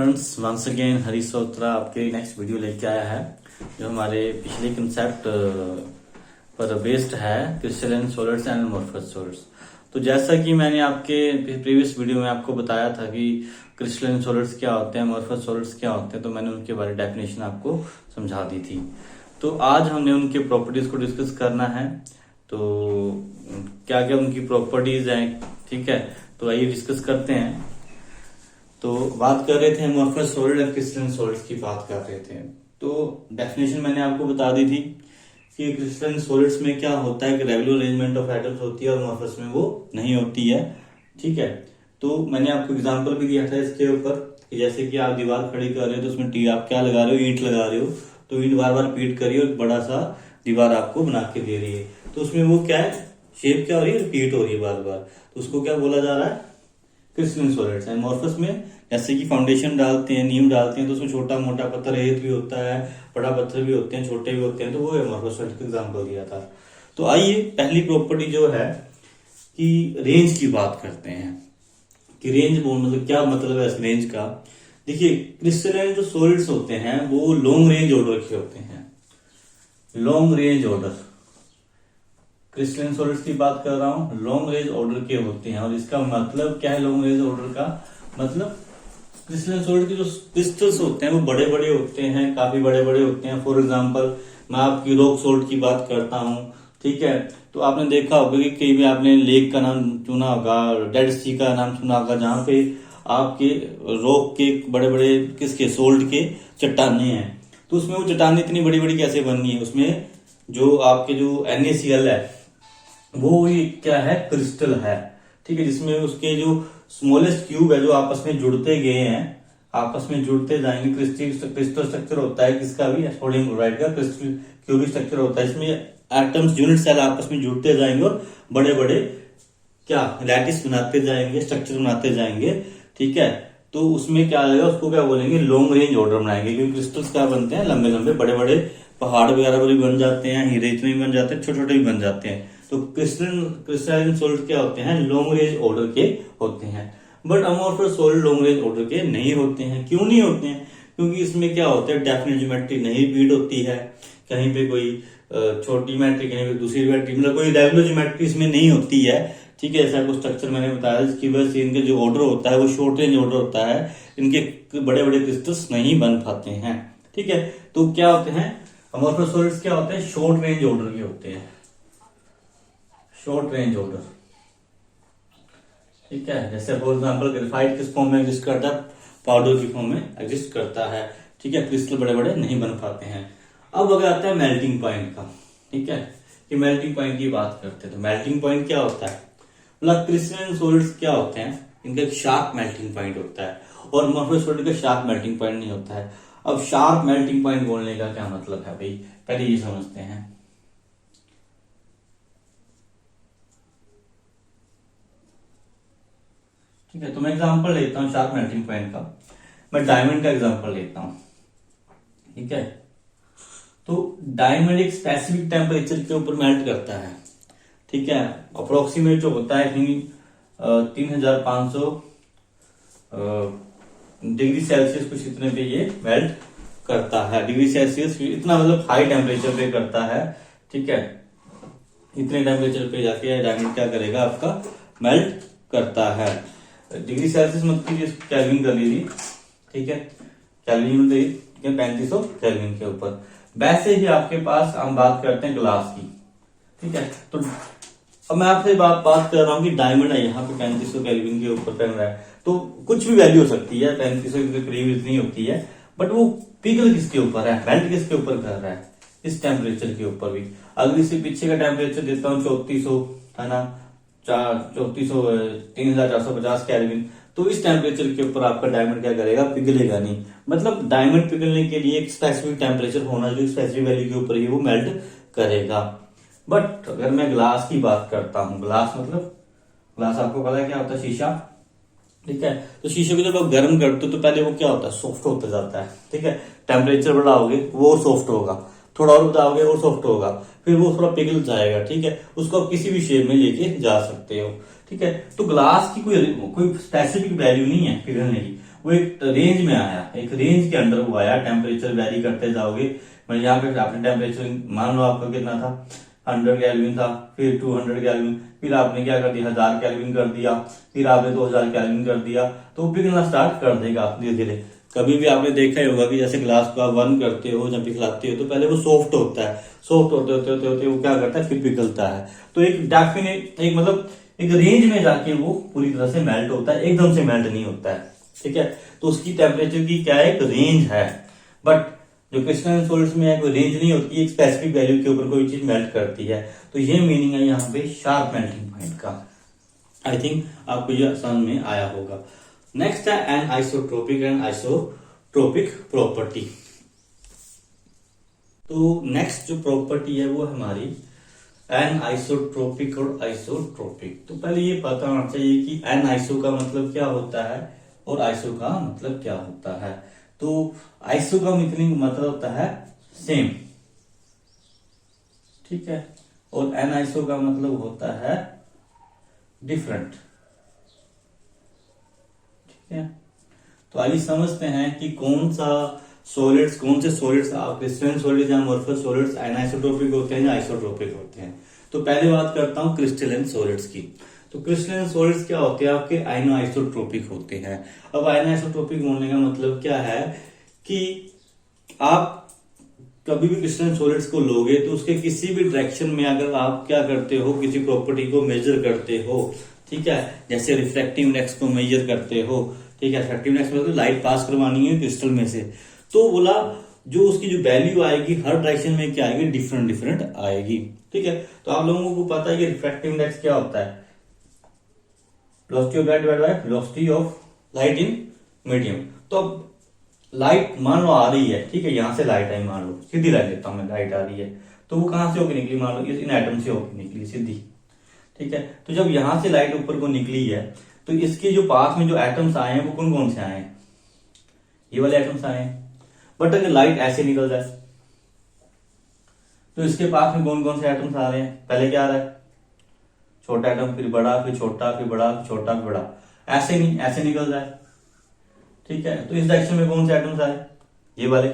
Friends, once again Harish सोत्रा आपके next video लेके आया है जो हमारे पिछले कंसेप्ट पर बेस्ड है, crystalline solids and amorphous solids. तो जैसा कि मैंने आपके प्रीवियस वीडियो में आपको बताया था कि क्रिस्टलाइन सॉलिड्स क्या होते हैं, अमोर्फस सॉलिड्स क्या होते हैं, तो मैंने उनके बारे में डेफिनेशन आपको समझा दी थी। तो आज हमने उनके प्रॉपर्टीज को डिस्कस करना है। तो क्या क्या उनकी प्रॉपर्टीज हैं, ठीक है, तो आइए डिस्कस करते हैं। तो बात कर रहे थे अमोर्फस सॉलिड और क्रिस्टलाइन सॉलिड्स की बात कर रहे थे। तो डेफिनेशन मैंने आपको बता दी थी कि क्रिस्टलाइन सॉलिड्स में क्या होता है कि रेगुलर अरेंजमेंट ऑफ एटम्स होती है और अमोर्फस में वो नहीं होती है, ठीक है। तो मैंने आपको एग्जांपल भी दिया था इसके ऊपर कि जैसे कि आप दीवार खड़ी कर रहे हो तो उसमें आप क्या लगा रहे हो, ईंट लगा रहे हो, तो ईंट बार बार रिपीट करिए और बड़ा सा दीवार आपको बना के दे रही है। तो उसमें वो क्या है, शेप क्या हो रही है, रिपीट हो रही है बार बार, तो उसको क्या बोला जा रहा है, क्रिस्टलाइन सॉलिड्स। अमोर्फस में जैसे कि फाउंडेशन डालते हैं, नींव डालते हैं, तो उसमें छोटा मोटा पत्थर रेत भी होता है, बड़ा पत्थर भी होते हैं, छोटे भी होते हैं, तो वो अमोर्फस सॉलिड का एग्जांपल दिया था। तो आइए पहली प्रॉपर्टी जो है कि रेंज की बात करते हैं कि रेंज मतलब क्या मतलब है इस रेंज का। देखिए, क्रिस्टलाइन जो सॉलिड्स होते हैं वो लॉन्ग रेंज ऑर्डर के होते हैं। Long range order, crystalline solids की बात कर रहा हूं, लॉन्ग रेंज ऑर्डर के होते हैं। और इसका मतलब क्या है लॉन्ग रेंज ऑर्डर का मतलब, क्रिस्टलाइन सॉलिड के जो क्रिस्टल्स होते हैं वो बड़े बड़े होते हैं, काफी बड़े बड़े होते हैं। फॉर एग्जांपल मैं आपकी रॉक सॉल्ट की बात करता हूं, ठीक है। तो आपने देखा होगा कि कहीं भी आपने लेक का नाम सुना होगा, डेड सी का नाम सुना होगा, जहां पे आपके रॉक के बड़े बड़े किसके सोल्ट के चट्टाने हैं। तो उसमें वो चट्टाने इतनी बड़ी बड़ी कैसे बन गई है, उसमें जो आपके जो NaCl है वो क्या है, क्रिस्टल है, ठीक है, जिसमें उसके जो स्मॉलेस्ट क्यूब है जो आपस में जुड़ते गए हैं, आपस में जुड़ते जाएंगे। क्रिस्टल स्ट्रक्चर होता है किसका भी, सोडियम क्लोराइड का क्रिस्टल क्यूबिक स्ट्रक्चर होता है। इसमें एटम्स यूनिट सेल आपस में जुड़ते जाएंगे और बड़े बड़े क्या लैटिस बनाते जाएंगे, स्ट्रक्चर बनाते जाएंगे, ठीक है। तो उसमें क्या आएगा, उसको क्या बोलेंगे, लॉन्ग रेंज ऑर्डर बनाएंगे, क्योंकि क्रिस्टल्स क्या बनते हैं, लंबे लंबे बड़े बड़े पहाड़ वगैरह भी बन जाते हैं, हीरे इतने भी बन जाते हैं, छोटे छोटे भी बन जाते हैं। तो क्रिस्टलाइन सॉलिड क्या होते हैं, लॉन्ग रेंज ऑर्डर के होते हैं। But amorphous solid long range order के नहीं होते हैं। क्यों नहीं होते हैं? क्योंकि इसमें क्या होता है, डेफिनेट ज्योमेट्री नहीं बीट होती है, कहीं पे कोई छोटी ज्योमेट्री, कहीं पे दूसरी ज्योमेट्री, मतलब कोई रेगुलर ज्योमेट्री इसमें नहीं होती है, ठीक है। ऐसा कुछ स्ट्रक्चर मैंने बताया जिसकी वजह से इनके जो ऑर्डर होता है वो शॉर्ट रेंज ऑर्डर होता है, इनके बड़े बड़े क्रिस्टल्स नहीं बन पाते हैं, ठीक है। तो क्या होते हैं अमोर्फस सॉलिड्स, क्या होते हैं, शॉर्ट रेंज ऑर्डर के होते हैं, शॉर्ट रेंज ऑर्डर, ठीक है। जैसे फॉर एग्जांपल ग्रेफाइट किस फॉर्म में एग्जिस्ट करता है, पाउडर की फॉर्म में एग्जिस्ट करता है, ठीक है। क्रिस्टल बड़े बड़े नहीं बन पाते हैं। अब अगर आता है मेल्टिंग पॉइंट का, ठीक है, कि मेल्टिंग पॉइंट की बात करते हैं तो मेल्टिंग पॉइंट क्या होता है, मतलब क्रिस्टलाइन सॉलिड्स क्या होते हैं, इनका एक शार्प मेल्टिंग पॉइंट होता है और अमोर्फस सॉलिड का शार्प मेल्टिंग पॉइंट नहीं होता है। अब शार्प मेल्टिंग पॉइंट बोलने का क्या मतलब है भाई, पहले ये समझते हैं। ठीक है, तो मैं एग्जांपल लेता हूं शार्प मेल्टिंग पॉइंट का, मैं डायमंड का एग्जांपल लेता हूं, ठीक है। तो डायमंड एक स्पेसिफिक टेम्परेचर के ऊपर मेल्ट करता है, ठीक है। अप्रोक्सीमेट जो होता है 3500 डिग्री सेल्सियस कुछ इतने पे ये मेल्ट करता है, डिग्री सेल्सियस इतना, मतलब हाई टेम्परेचर पे करता है, ठीक है। इतने टेम्परेचर पे जाके डायमंड क्या करेगा, आपका मेल्ट करता है। डिग्री सेल्सियस मत कीजिए, केल्विन कर लीजिए, ठीक है, केल्विन में 3500 केल्विन के ऊपर। वैसे ही आपके पास हम बात करते हैं ग्लास की, ठीक है। तो अब मैं आपसे बात कर रहा हूं कि डायमंड है यहाँ पे 3500 केल्विन के ऊपर कर रहा है, तो कुछ भी वैल्यू हो सकती है, 3500 के करीब इतनी होती है, बट वो पिघल किसके ऊपर है, मेल्ट किसके ऊपर कर रहा है, इस टेम्परेचर के ऊपर भी। अगर इससे पीछे का टेम्परेचर देता हूँ 3400, है ना, 3450 केल्विन, तो इस टेम्परेचर के ऊपर आपका डायमंड क्या करेगा, पिघलेगा नहीं। मतलब डायमंड पिघलने के लिए एक स्पेसिफिक टेम्परेचर होना चाहिए, स्पेसिफिक वैल्यू के ऊपर ही वो मेल्ट करेगा। बट अगर मैं ग्लास की बात करता हूं, ग्लास मतलब, ग्लास आपको पता है क्या होता है, शीशा, ठीक है। तो शीशे को जब आप गर्म करते हो तो पहले वो क्या होता है, सॉफ्ट होता जाता है, ठीक है। टेम्परेचर बढ़ाओगे वो सॉफ्ट होगा, थोड़ा और बढ़ाओगे और सॉफ्ट होगा, फिर वो थोड़ा पिघल जाएगा, ठीक है। उसको आप किसी भी शेप में लेके जा सकते हो, ठीक है। तो ग्लास की कोई स्पेसिफिक वैल्यू नहीं है पिघलने की, वो एक रेंज में आया, एक रेंज के अंडर वो आया। टेम्परेचर वेरी करते जाओगे, मैं यहाँ पे आपने टेम्परेचर मान लो आपका कितना था, 100 केल्विन था, फिर 200 केल्विन, फिर आपने क्या कर दिया 1000 केल्विन कर दिया, फिर आपने 2000 केल्विन कर दिया, तो वो पिघलना स्टार्ट कर देगा धीरे धीरे। कभी भी आपने देखा ही होगा कि जैसे ग्लास को आप बंद करते हो, जब पिघलाते हो तो पहले वो सॉफ्ट होता है, सॉफ्ट होते होते होते होते वो क्या करता है, फिर पिघलता है। तो एक डेफिनेट एक मतलब एक रेंज में जाके वो पूरी तरह से मेल्ट होता है, एकदम से मेल्ट नहीं होता है, ठीक है। तो उसकी टेम्परेचर की क्या एक रेंज है, बट जो क्रिस्टलाइन सॉलिड्स में है कोई रेंज नहीं होती, एक स्पेसिफिक वैल्यू के ऊपर कोई चीज मेल्ट करती है। तो ये मीनिंग है यहाँ पे शार्प मेल्टिंग पॉइंट का। आई थिंक आपको यह समझ में आया होगा। नेक्स्ट है an isotropic and isotropic property. तो नेक्स्ट जो प्रॉपर्टी है वो हमारी एन आइसोट्रोपिक और आइसोट्रोपिक। तो पहले ये पता होना चाहिए कि एन आइसो का मतलब क्या होता है और आइसो का मतलब क्या होता है। तो आइसो का मतलब होता है सेम, ठीक है, और एन आइसो का मतलब होता है डिफरेंट, ठीक है। तो आइए समझते हैं कि कौन से सॉलिड्स क्रिस्टलाइन सॉलिड्स या अमोर्फस सॉलिड्स एनाइसोट्रोपिक होते हैं या आइसोट्रोपिक होते हैं। तो पहले बात करता हूं क्रिस्टलाइन सॉलिड्स की। तो क्रिस्टलाइन सॉलिड्स क्या होते हैं, आपके आइसोट्रोपिक होते हैं। अब आइसोट्रोपिक होने का मतलब क्या है कि आप कभी भी क्रिस्टलाइन सॉलिड्स को लोगे तो उसके किसी भी डायरेक्शन में अगर आप क्या करते हो, किसी प्रॉपर्टी को मेजर करते हो, ठीक है, जैसे रिफ्रैक्टिव इंडेक्स को मेजर करते हो, ठीक है, रिफ्रैक्टिव इंडेक्स मतलब लाइट पास करवानी है क्रिस्टल में से, तो बोला जो उसकी जो वैल्यू आएगी हर डायरेक्शन में क्या आएगी, डिफरेंट डिफरेंट आएगी, ठीक है। तो आप लोगों को पता है कि रिफ्रैक्टिव इंडेक्स क्या होता है, velocity of light divided by velocity of light in medium. तो अब लाइट मान लो आ रही है, ठीक है, यहां से लाइट आई, मान लो सीधी लाइट लेता हूं मैं, लाइट आ रही है, तो वो कहां से होकर निकली, मान लो इन एटम से होकर निकली सीधी, ठीक है। तो जब यहां से लाइट ऊपर को निकली है तो इसके जो पास में जो एटम्स आए हैं वो कौन कौन से आए हैं, ये वाले एटम्स आए हैं। बट अगर लाइट ऐसे निकल जाए तो इसके पास में कौन कौन से एटम्स आ रहे हैं, पहले क्या आ रहा है, छोटा एटम, फिर बड़ा, फिर छोटा, फिर बड़ा, फिर छोटा, फिर बड़ा, ऐसे नहीं, ऐसे निकल जाए, ठीक है। तो इस डायरेक्शन में कौन से एटम्स आए, ये वाले,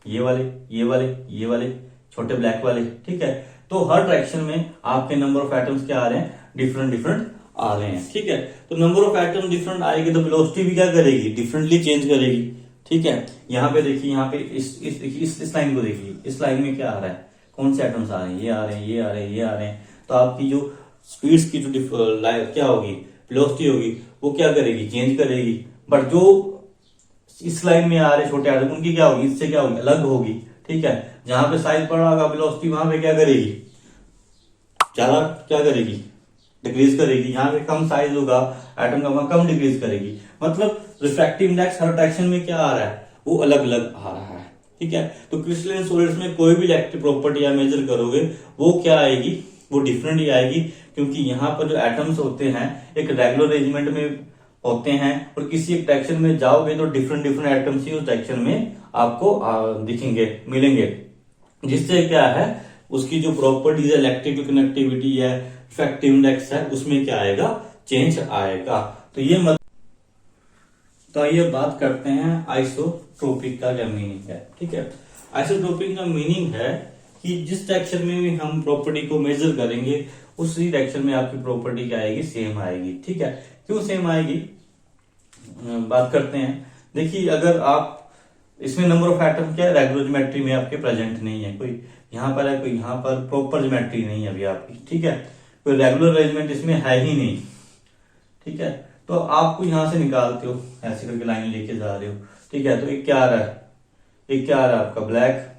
ये वाले, ये वाले, ये वाले, छोटे ब्लैक वाले, ठीक है। तो हर डायरेक्शन में आपके नंबर ऑफ एटम्स क्या आ रहे हैं, डिफरेंट डिफरेंट आ रहे हैं, ठीक है। तो नंबर ऑफ एटम डिफरेंट आएगी तो वेलोसिटी भी क्या करेगी, डिफरेंटली चेंज करेगी, ठीक है। यहाँ पे देखिए, यहाँ पे इस लाइन को देखिए, इस लाइन में क्या आ रहा है, कौन से एटम्स आ रहे हैं, ये आ रहे हैं, ये आ रहे हैं, ये आ रहे हैं। तो आपकी जो स्पीड्स की जो क्या होगी, वेलोसिटी होगी, वो क्या करेगी, चेंज करेगी। बट जो इस लाइन में आ रहे छोटे एटम, उनकी क्या होगी, इससे क्या होगी, अलग होगी, ठीक है। जहां पे साइज बड़ा होगा वेलोसिटी वहां पे क्या करेगी, ज्यादा क्या करेगी, डिक्रीज करेगी। यहाँ पे कम साइज होगा एटम का, वहां कम डिक्रीज करेगी। मतलब रिफ्रैक्टिव इंडेक्स हर डायरेक्शन में क्या आ रहा है, वो अलग अलग आ रहा है, ठीक है। तो क्रिस्टलाइन सॉलिड्स में कोई भी इलेक्ट्रिक प्रॉपर्टी आप मेजर करोगे वो क्या आएगी, वो डिफरेंट ही आएगी, क्योंकि यहाँ पर जो एटम्स होते हैं एक रेगुलर अरेंजमेंट में होते हैं, और किसी एक डायरेक्शन में जाओगे तो डिफरेंट डिफरेंट एटम्स ही उस डायरेक्शन में आपको दिखेंगे, मिलेंगे, जिससे क्या है उसकी जो प्रॉपर्टीज है, इलेक्ट्रिकल कनेक्टिविटी है, इफेक्टिव इंडेक्स है, उसमें क्या आएगा, चेंज आएगा। तो आइए बात करते हैं आइसोट्रोपिक का क्या मीनिंग है, ठीक है। आइसोट्रोपिक का मीनिंग है कि जिस डायरेक्शन में भी हम प्रॉपर्टी को मेजर करेंगे उसी डायरेक्शन में आपकी प्रॉपर्टी क्या आएगी, सेम आएगी, ठीक है। क्यों सेम आएगी, बात करते हैं। देखिए अगर आप इसमें नंबर ऑफ एटम क्या है, रेगुलर ज्योमेट्री में आपके प्रेजेंट नहीं है, कोई यहाँ पर है, कोई यहाँ पर, प्रॉपर ज्योमेट्री नहीं है अभी आपकी, ठीक है, कोई रेगुलर अरेंजमेंट इसमें है ही नहीं, ठीक है। तो आपको यहां से निकालते हो, ऐसे करके लाइन लेके जा रहे हो, ठीक है। तो एक क्या आ रहा है, एक क्या आ रहा है आपका ब्लैक।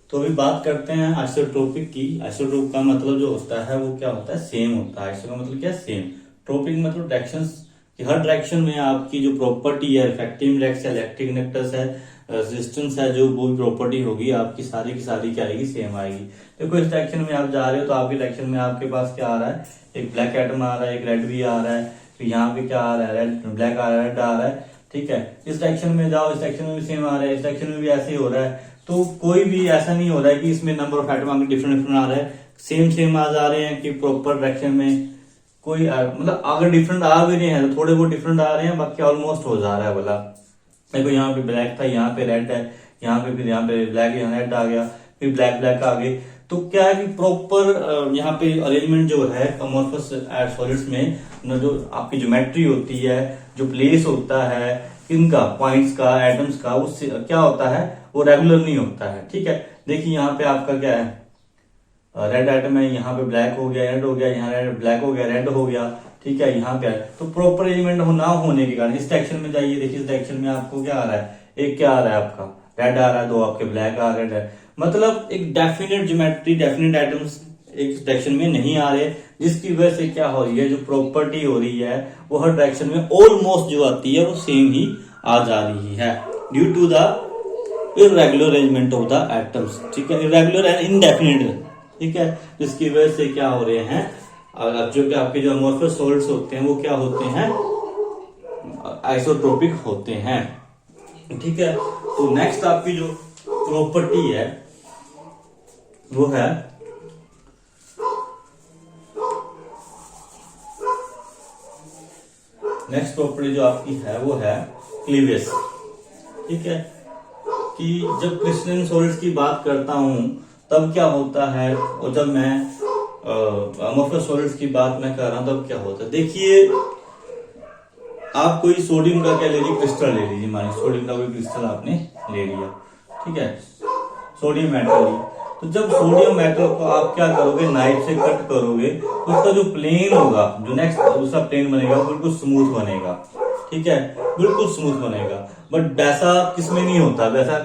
तो अभी बात करते हैं आइसोट्रोपिक की। आइसोट्रोप का मतलब जो होता है वो क्या होता है, सेम होता है। आइसो का मतलब क्या, सेम। ट्रोपिक मतलब डायरेक्शंस कि हर डायरेक्शन में आपकी जो प्रॉपर्टी है, इफेक्टिव इंडेक्स है, इलेक्ट्रिक इंडक्टेंस है, रेजिस्टेंस है, जो वो प्रॉपर्टी होगी आपकी सारी की सारी क्या आएगी, सेम आएगी। देखो इस डायरेक्शन में आप जा रहे हो तो आपके डायरेक्शन में आपके पास क्या आ रहा है, एक ब्लैक एटम आ रहा है, एक रेड भी आ रहा है, तो यहाँ पे क्या आ रहा है, रेड, ब्लैक आ रहा है, रेड आ रहा है, ठीक है। इस डायरेक्शन में जाओ, इस डायरेक्शन में भी सेम आ रहा है, इस डायरेक्शन में भी ऐसे ही हो रहा है। तो कोई भी ऐसा नहीं हो रहा है कि इसमें नंबर ऑफ एटम आगे डिफरेंट डिफरेंट आ रहा है, सेम सेम आ जा रहे हैं कि प्रॉपर डायरेक्शन में कोई मतलब अगर डिफरेंट आ भी नहीं है तो थोड़े बहुत डिफरेंट आ रहे हैं, बाकी ऑलमोस्ट हो जा रहा है बोला। देखो यहाँ पे ब्लैक था, यहाँ पे रेड है, यहाँ पे फिर यहाँ पे ब्लैक, यहाँ रेड आ गया, फिर ब्लैक ब्लैक आ गए। तो क्या है कि प्रॉपर यहाँ पे अरेंजमेंट जो है अमोर्फस सॉलिड्स में जो आपकी ज्योमेट्री होती है, जो प्लेस होता है इनका, पॉइंट्स का, एटम्स का, उससे क्या होता है वो रेगुलर नहीं होता है। ठीक है, देखिए यहाँ पे आपका क्या है, रेड एटम है, यहाँ पे ब्लैक हो गया, रेड हो गया, यहाँ रेड ब्लैक हो गया, रेड हो गया। ठीक है, यहाँ पे तो प्रॉपर अरेंजमेंट ना होने के कारण इस डायरेक्शन में जाइए, देखिए इस डायरेक्शन में आपको क्या आ रहा है, एक क्या आ रहा है आपका रेड आ रहा है, दो आपके ब्लैक आ रहे हैं। मतलब एक डेफिनेट ज्योमेट्री, डेफिनेट एटम्स एक डायरेक्शन में नहीं आ रहे, जिसकी वजह से क्या हो रही है, जो प्रॉपर्टी हो रही है वो हर डायरेक्शन में ऑलमोस्ट जो आती है वो सेम ही आ जा रही है, due to the irregular arrangement of the atoms. ठीक है, इरेगुलर एंड इनडेफिनिट। ठीक है, जिसकी वजह से क्या हो रहे हैं, जो कि आपके जो अमोर्फस सॉलिड्स होते हैं वो क्या होते हैं, आइसोट्रोपिक होते हैं। ठीक है, तो नेक्स्ट आपकी जो प्रॉपर्टी है वो है नेक्स्ट प्रॉपर्टी जो आपकी है वो है क्लीवेज। ठीक है, कि जब क्रिस्टलाइन सॉलिड्स की बात करता हूं तब क्या होता है, और जब मैं अमोर्फस सॉलिड्स की बात मैं कर रहा हूं तब क्या होता है। देखिए आप कोई सोडियम का क्या ले लीजिए, क्रिस्टल ले लीजिए, मानिए सोडियम का कोई क्रिस्टल आपने ले लिया। ठीक है, सोडियम मेटल ली, तो जब सोडियम मेटल को आप क्या करोगे, नाइफ से कट करोगे तो उसका जो प्लेन होगा, जो नेक्स्ट दूसरा प्लेन बनेगा वो बिल्कुल स्मूथ बनेगा। ठीक है, बिल्कुल स्मूथ बनेगा, बट वैसा किसमें नहीं होता, वैसा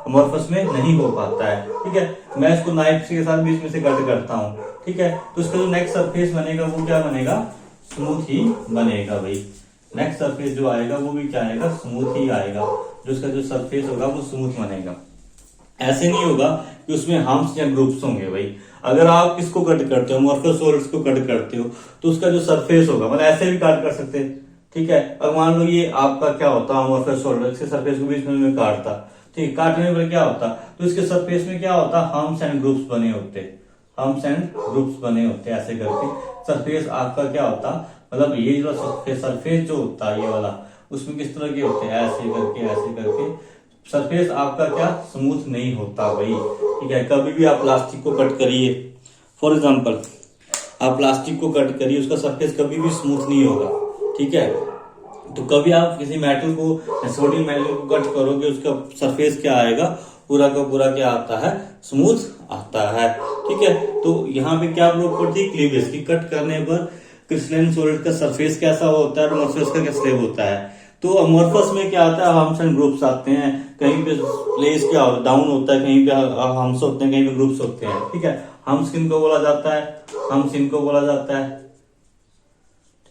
अमोर्फस में नहीं हो पाता है। ठीक है, मैं इसको नाइफ के साथ बीच में से कट करता हूँ। ठीक है, तो इसका जो नेक्स्ट सरफेस बनेगा वो क्या बनेगा, स्मूथ ही बनेगा भाई। नेक्स्ट सरफेस जो आएगा वो भी क्या आएगा, स्मूथ ही आएगा, जो उसका जो सरफेस होगा वो स्मूथ बनेगा। ऐसे नहीं होगा कि उसमें हम्प्स या ग्रुप्स होंगे भाई। अगर आप इसको कट करते हो, अमोर्फस सॉलिड्स को कट करते हो, तो उसका जो सरफेस होगा, मतलब ऐसे भी काट कर सकते हैं। ठीक है, और मान लो ये आपका क्या होता है, अमोर्फस सॉलिड, इसके सरफेस को बीच में काटता, ठीक, काटने पर क्या होता, तो इसके सरफेस में क्या होता, हम्प्स एंड ग्रुप्स बने होते, हम्प्स एंड ग्रुप्स बने होते, ऐसे करके सरफेस आपका क्या होता, मतलब ये जो सरफेस जो होता है ये वाला, उसमें किस तरह के होते हैं, ऐसे करके सरफेस आपका क्या स्मूथ नहीं होता भाई। ठीक है, कभी भी आप प्लास्टिक को कट करिए, फॉर एग्जांपल आप प्लास्टिक को कट करिए, उसका सरफेस कभी भी स्मूथ नहीं होगा। ठीक है, तो कभी आप किसी मेटल को, सोडियम मेटल को कट करोगे, उसका सरफेस क्या आएगा, पूरा का पूरा क्या आता है, स्मूथ आता है। ठीक है, तो यहाँ पे क्या प्रॉपर्टी, क्लीवेज की, कट करने पर क्रिस्टलाइन सॉलिड का सरफेस कैसा होता है और अमोर्फस का क्या स्लेब होता है। तो अमोर्फस में क्या आता है, हम्प्स एंड ग्रुप्स आते हैं, कहीं पे प्लेस क्या डाउन होता है, कहीं पे हम्प्स होते हैं, कहीं पे ग्रुप्स होते हैं। ठीक है, हम्प्स किनको बोला जाता है, हम्प्स इनको बोला जाता है।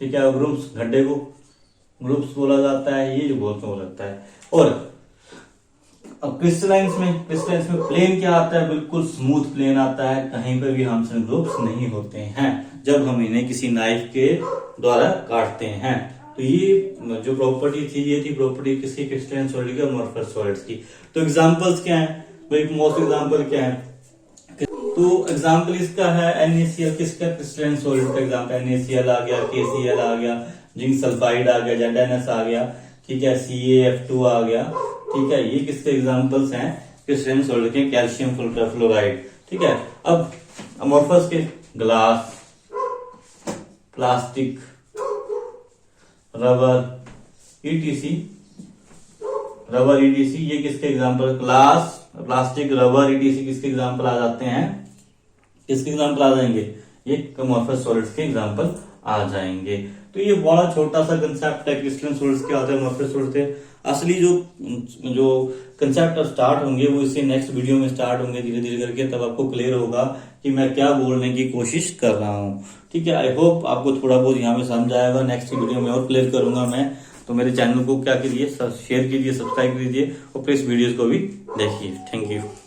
ठीक है, ग्रुप्स गड्ढे को ग्रुप्स बोला जाता है, ये जो बोलते हो लगता है। और अब क्रिस्टलाइंस में प्लेन क्या आता है, बिल्कुल स्मूथ प्लेन आता है, कहीं पे भी हम्प्स एंड ग्रुप्स नहीं होते हैं जब हम इन्हें किसी नाइफ के द्वारा काटते हैं। तो ये जो प्रॉपर्टी थी, ये थी प्रॉपर्टी किसकी, क्रिस्टलाइन सॉलिड की, अमोर्फस सॉलिड्स की। तो एग्जांपल्स क्या हैं भाई, मोस्ट एग्जांपल क्या है, तो एग्जांपल इसका है NaCl, किसका, क्रिस्टलाइन सॉलिड का एग्जांपल NaCl आ गया, KCl आ गया, जिंक सल्फाइड आ गया, ZnS आ गया। ठीक है, CaF2 आ गया। ठीक है, ये किसके एग्जांपल्स हैं, क्रिस्टलाइन सॉलिड के, कैल्शियम फ्लोराइड। ठीक है, अब अमोर्फस के ग्लास, प्लास्टिक, रबर, ETC, ये किसके example, glass, plastic, rubber, ETC किसके एग्जांपल आ जाते हैं, किसके एग्जांपल आ जाएंगे, ये अमोर्फस सॉलिड्स के एग्जांपल आ जाएंगे। तो ये बड़ा छोटा सा कंसेप्ट है, क्रिस्टलाइन सॉलिड्स क्या होते हैं, अमोर्फस सॉलिड्स के। असली जो कंसेप्ट स्टार्ट होंगे वो इससे नेक्स्ट वीडियो में स्टार्ट होंगे धीरे धीरे करके, तब आपको क्लियर होगा कि मैं क्या बोलने की कोशिश कर रहा हूँ। ठीक है, आई होप आपको थोड़ा बहुत यहाँ में समझ आएगा। नेक्स्ट वीडियो में और क्लियर करूंगा मैं। तो मेरे चैनल को क्या कीजिए, शेयर कीजिए, सब्सक्राइब कीजिए और प्लीज वीडियोस को भी देखिए। Thank you.